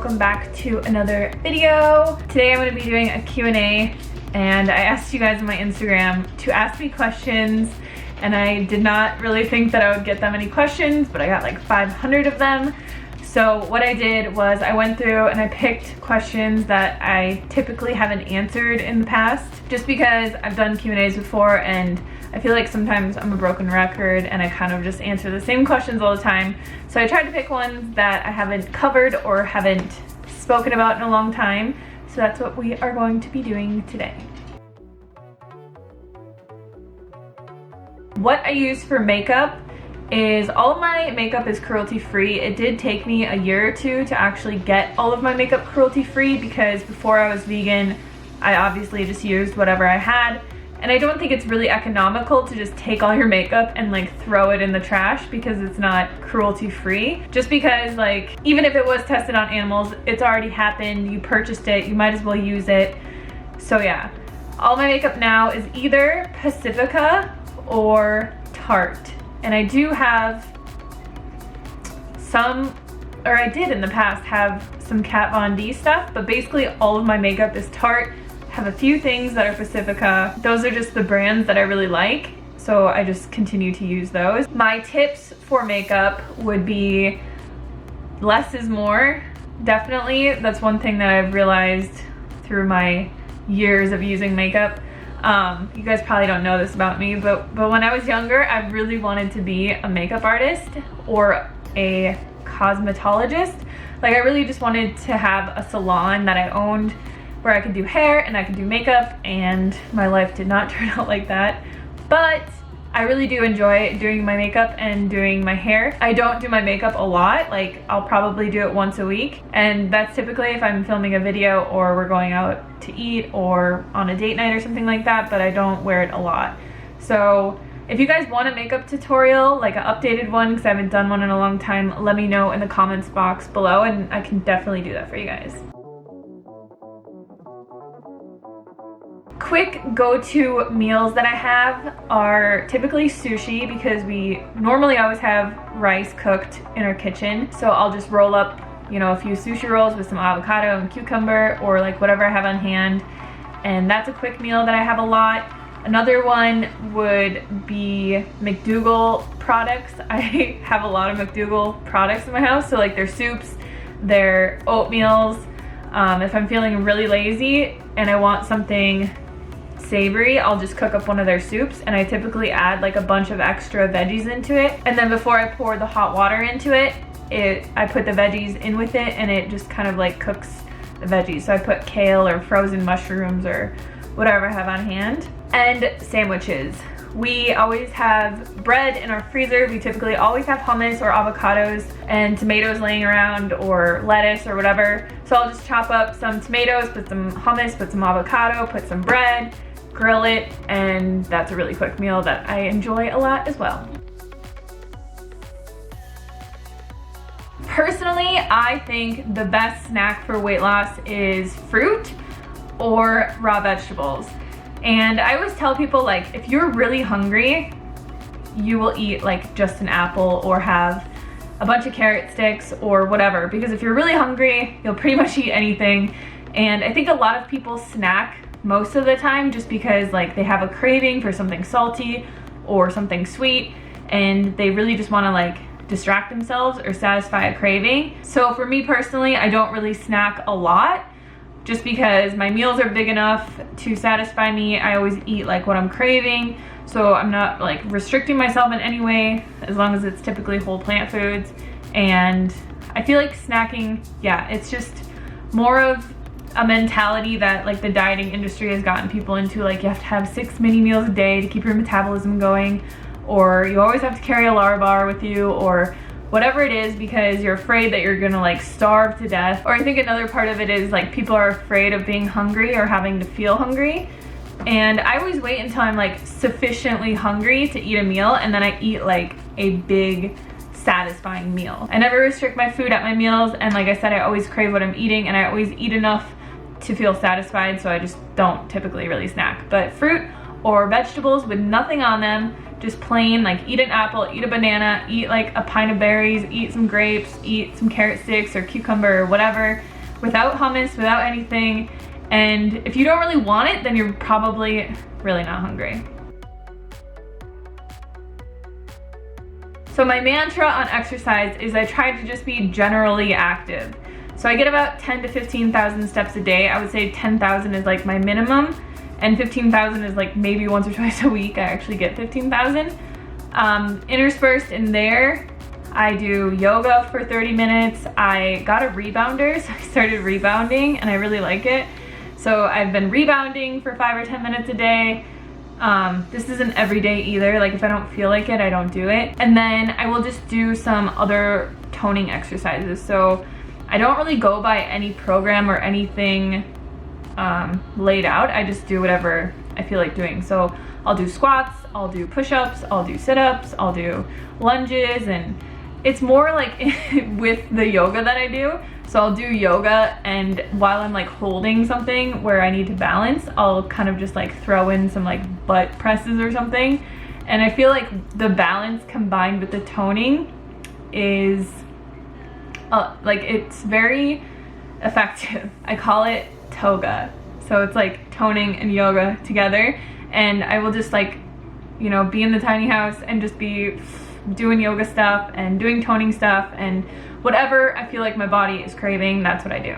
welcome back to another video. Today I'm going to be doing a Q&A, and I asked you guys on my Instagram to ask me questions, and I did not really think that I would get that many questions, but I got like 500 of them. So what I did was I went through and I picked questions that I typically haven't answered in the past, just because I've done Q&As before and I feel like sometimes I'm a broken record and I kind of just answer the same questions all the time. So I tried to pick ones that I haven't covered or haven't spoken about in a long time. So that's what we are going to be doing today. What I use for makeup is all of my makeup is cruelty-free. It did take me a year or two to actually get all of my makeup cruelty-free because before I was vegan, I obviously just used whatever I had. And I don't think it's really economical to just take all your makeup and like throw it in the trash because it's not cruelty-free. Just because like, even if it was tested on animals, it's already happened, you purchased it, you might as well use it. So yeah, all my makeup now is either Pacifica or Tarte. And I do have some, or I did in the past have some Kat Von D stuff, but basically all of my makeup is Tarte. Have a few things that are Pacifica. Those are just the brands that I really like, so I just continue to use those. My tips for makeup would be less is more. Definitely, that's one thing that I've realized through my years of using makeup. You guys probably don't know this about me, but when I was younger, I really wanted to be a makeup artist or a cosmetologist. Like I really just wanted to have a salon that I owned where I could do hair and I could do makeup, and my life did not turn out like that. But I really do enjoy doing my makeup and doing my hair. I don't do my makeup a lot, like I'll probably do it once a week, and that's typically if I'm filming a video or we're going out to eat or on a date night or something like that, but I don't wear it a lot. So if you guys want a makeup tutorial, like an updated one, because I haven't done one in a long time, let me know in the comments box below and I can definitely do that for you guys. Quick go-to meals that I have are typically sushi because we normally always have rice cooked in our kitchen. So I'll just roll up, you know, a few sushi rolls with some avocado and cucumber or like whatever I have on hand. And that's a quick meal that I have a lot. Another one would be McDougall products. I have a lot of McDougall products in my house. So like their soups, their oatmeals. If I'm feeling really lazy and I want something savory, I'll just cook up one of their soups, and I typically add like a bunch of extra veggies into it, and then before I pour the hot water into it, I put the veggies in with it, and it just kind of like cooks the veggies. So I put kale or frozen mushrooms or whatever I have on hand. And sandwiches. We always have bread in our freezer. We typically always have hummus or avocados and tomatoes laying around or lettuce or whatever. So I'll just chop up some tomatoes, put some hummus, put some avocado, put some bread, grill it, and that's a really quick meal that I enjoy a lot as well. Personally, I think the best snack for weight loss is fruit or raw vegetables. And I always tell people, like, if you're really hungry, you will eat like just an apple or have a bunch of carrot sticks or whatever, because if you're really hungry, you'll pretty much eat anything. And I think a lot of people snack most of the time just because like they have a craving for something salty or something sweet, and they really just want to like distract themselves or satisfy a craving. So for me personally, I don't really snack a lot just because my meals are big enough to satisfy me. I always eat like what I'm craving, so I'm not like restricting myself in any way as long as it's typically whole plant foods. And I feel like snacking, yeah, it's just more of a mentality that like the dieting industry has gotten people into. Like you have to have 6 mini meals a day to keep your metabolism going, or you always have to carry a Lar-bar with you, or whatever it is, because you're afraid that you're gonna like starve to death. Or I think another part of it is like people are afraid of being hungry or having to feel hungry. And I always wait until I'm like sufficiently hungry to eat a meal, and then I eat like a big satisfying meal. I never restrict my food at my meals, and like I said, I always crave what I'm eating, and I always eat enough to feel satisfied, so I just don't typically really snack. But fruit or vegetables with nothing on them, just plain, like eat an apple, eat a banana, eat like a pint of berries, eat some grapes, eat some carrot sticks or cucumber or whatever, without hummus, without anything. And if you don't really want it, then you're probably really not hungry. So my mantra on exercise is I try to just be generally active. So I get about 10 to 15,000 steps a day. I would say 10,000 is like my minimum, and 15,000 is like maybe once or twice a week I actually get 15,000. Interspersed in there, I do yoga for 30 minutes. I got a rebounder, so I started rebounding and I really like it. So I've been rebounding for 5 or 10 minutes a day. This isn't every day either. Like if I don't feel like it, I don't do it. And then I will just do some other toning exercises. So I don't really go by any program or anything laid out. I just do whatever I feel like doing. So I'll do squats, I'll do push-ups, I'll do sit-ups, I'll do lunges, and it's more like with the yoga that I do. So I'll do yoga, and while I'm like holding something where I need to balance, I'll kind of just like throw in some like butt presses or something. And I feel like the balance combined with the toning is like it's very effective. I call it toga. So it's like toning and yoga together. And I will just like, you know, be in the tiny house and just be doing yoga stuff and doing toning stuff, and whatever I feel like my body is craving, that's what I do.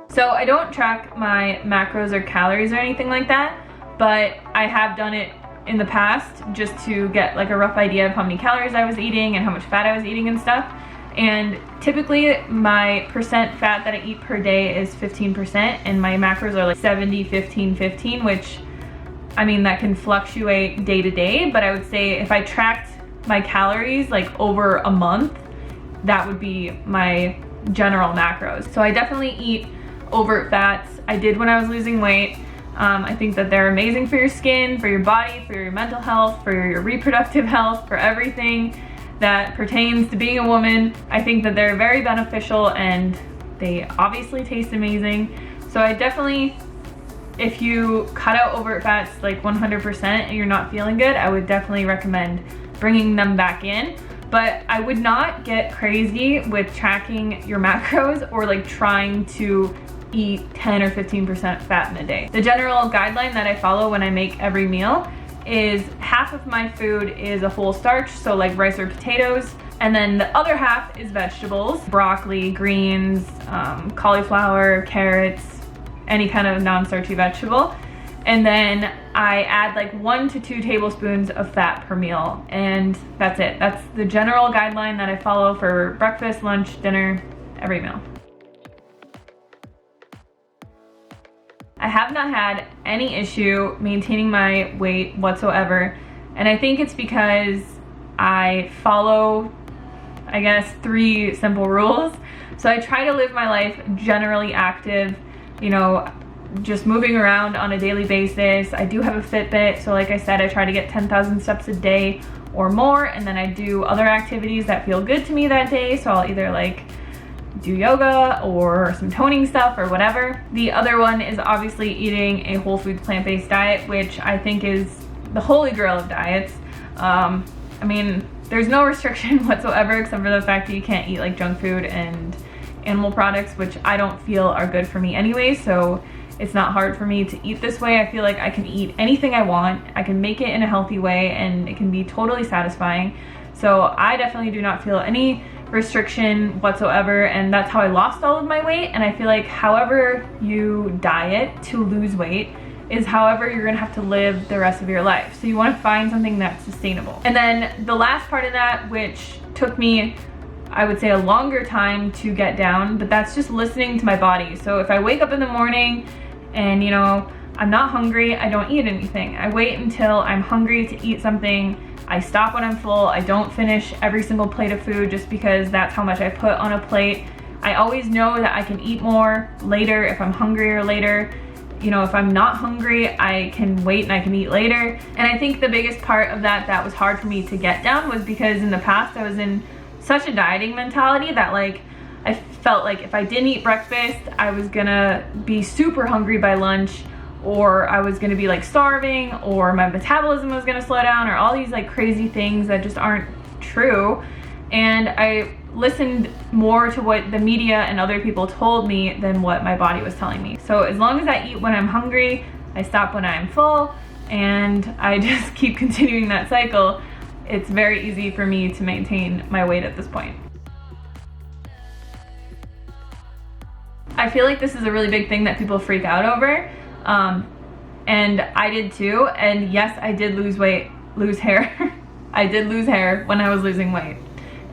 So I don't track my macros or calories or anything like that, but I have done it in the past just to get like a rough idea of how many calories I was eating and how much fat I was eating and stuff. And typically my percent fat that I eat per day is 15%, and my macros are like 70, 15, 15, which I mean that can fluctuate day to day, but I would say if I tracked my calories like over a month, that would be my general macros. So I definitely eat overt fats. I did when I was losing weight. I think that they're amazing for your skin, for your body, for your mental health, for your reproductive health, for everything that pertains to being a woman. I think that they're very beneficial, and they obviously taste amazing. So I definitely, if you cut out overt fats like 100% and you're not feeling good, I would definitely recommend bringing them back in. But I would not get crazy with tracking your macros or like trying to eat 10 or 15% fat in a day. The general guideline that I follow when I make every meal is half of my food is a whole starch, so like rice or potatoes, and then the other half is vegetables, broccoli, greens, cauliflower, carrots, any kind of non-starchy vegetable. And then I add like 1 to 2 tablespoons of fat per meal, and that's it. That's the general guideline that I follow for breakfast, lunch, dinner, every meal. I have not had any issue maintaining my weight whatsoever, and I think it's because I follow, I guess, 3 simple rules. So I try to live my life generally active, you know, just moving around on a daily basis. I do have a Fitbit, so like I said, I try to get 10,000 steps a day or more, and then I do other activities that feel good to me that day. So I'll either like do yoga or some toning stuff or whatever. The other one is obviously eating a whole foods plant-based diet, which I think is the holy grail of diets. I mean, there's no restriction whatsoever except for the fact that you can't eat like junk food and animal products, which I don't feel are good for me anyway, so it's not hard for me to eat this way. I feel like I can eat anything I want. I can make it in a healthy way, and it can be totally satisfying. So I definitely do not feel any restriction whatsoever, and that's how I lost all of my weight. And I feel like however you diet to lose weight is however you're gonna have to live the rest of your life. So you wanna find something that's sustainable. And then the last part of that, which took me, I would say, a longer time to get down, but that's just listening to my body. So if I wake up in the morning and, you know, I'm not hungry, I don't eat anything. I wait until I'm hungry to eat something. I stop when I'm full. I don't finish every single plate of food just because that's how much I put on a plate. I always know that I can eat more later if I'm hungrier later. You know, if I'm not hungry, I can wait and I can eat later. And I think the biggest part of that was hard for me to get down was because in the past I was in such a dieting mentality that like I felt like if I didn't eat breakfast, I was gonna be super hungry by lunch, or I was gonna be like starving, or my metabolism was gonna slow down, or all these like crazy things that just aren't true. And I listened more to what the media and other people told me than what my body was telling me. So as long as I eat when I'm hungry, I stop when I'm full, and I just keep continuing that cycle, it's very easy for me to maintain my weight at this point. I feel like this is a really big thing that people freak out over, and I did too. And yes, I did lose hair. I did lose hair when I was losing weight.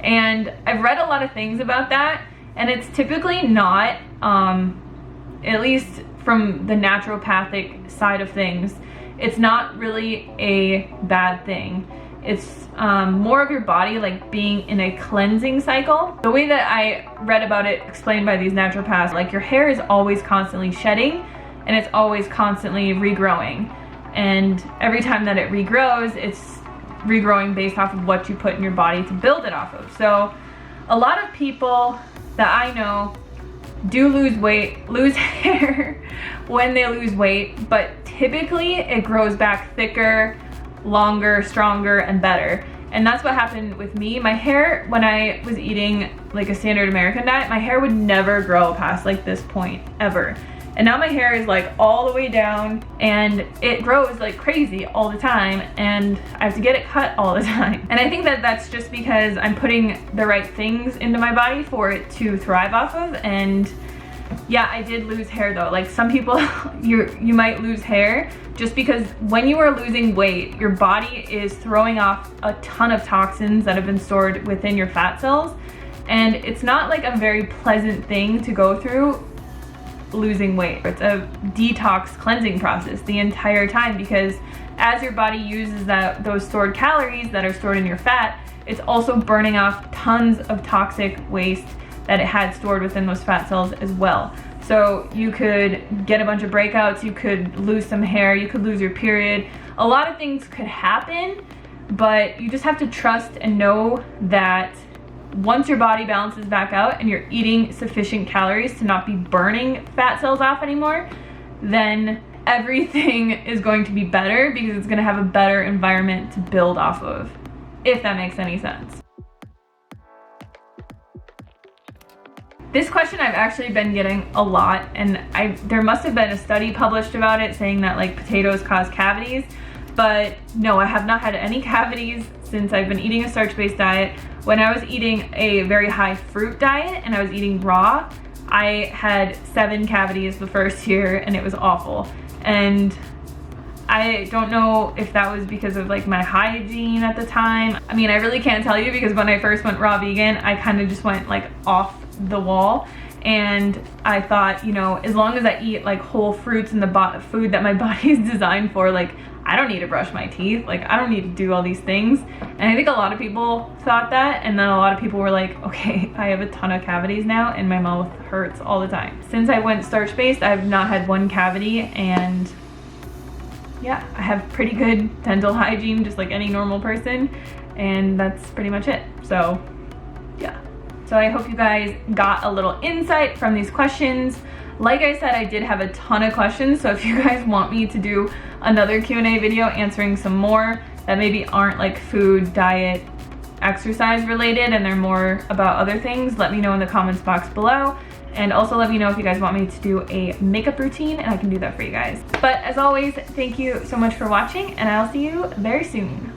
And I've read a lot of things about that, and it's typically not, at least from the naturopathic side of things, it's not really a bad thing. It's more of your body like being in a cleansing cycle. The way that I read about it explained by these naturopaths, like your hair is always constantly shedding and it's always constantly regrowing. And every time that it regrows, it's regrowing based off of what you put in your body to build it off of. So a lot of people that I know do lose hair when they lose weight, but typically it grows back thicker, longer, stronger, and better. And that's what happened with me. My hair, when I was eating like a standard American diet, my hair would never grow past like this point ever. And now my hair is like all the way down, and it grows like crazy all the time, and I have to get it cut all the time. And I think that that's just because I'm putting the right things into my body for it to thrive off of. And yeah, I did lose hair though. Like some people, you might lose hair just because when you are losing weight, your body is throwing off a ton of toxins that have been stored within your fat cells. And it's not like a very pleasant thing to go through losing weight. It's a detox cleansing process the entire time, because as your body uses those stored calories that are stored in your fat, it's also burning off tons of toxic waste that it had stored within those fat cells as well. So you could get a bunch of breakouts, you could lose some hair, you could lose your period. A lot of things could happen, but you just have to trust and know that once your body balances back out and you're eating sufficient calories to not be burning fat cells off anymore, then everything is going to be better because it's going to have a better environment to build off of, if that makes any sense. This question I've actually been getting a lot, and there must have been a study published about it saying that like potatoes cause cavities, but no, I have not had any cavities since I've been eating a starch-based diet. When I was eating a very high fruit diet and I was eating raw, I had 7 cavities the first year, and it was awful. And I don't know if that was because of like my hygiene at the time. I mean, I really can't tell you, because when I first went raw vegan, I kind of just went like off the wall, and I thought, you know, as long as I eat like whole fruits and the food that my body is designed for, like I don't need to brush my teeth, like I don't need to do all these things. And I think a lot of people thought that, and then a lot of people were like, okay, I have a ton of cavities now and my mouth hurts all the time. Since I went starch-based, I've not had one cavity, and yeah, I have pretty good dental hygiene just like any normal person, and that's pretty much it. So yeah. So I hope you guys got a little insight from these questions. Like I said, I did have a ton of questions, so if you guys want me to do another Q&A video answering some more that maybe aren't like food, diet, exercise related, and they're more about other things, let me know in the comments box below. And also let me know if you guys want me to do a makeup routine, and I can do that for you guys. But as always, thank you so much for watching, and I'll see you very soon.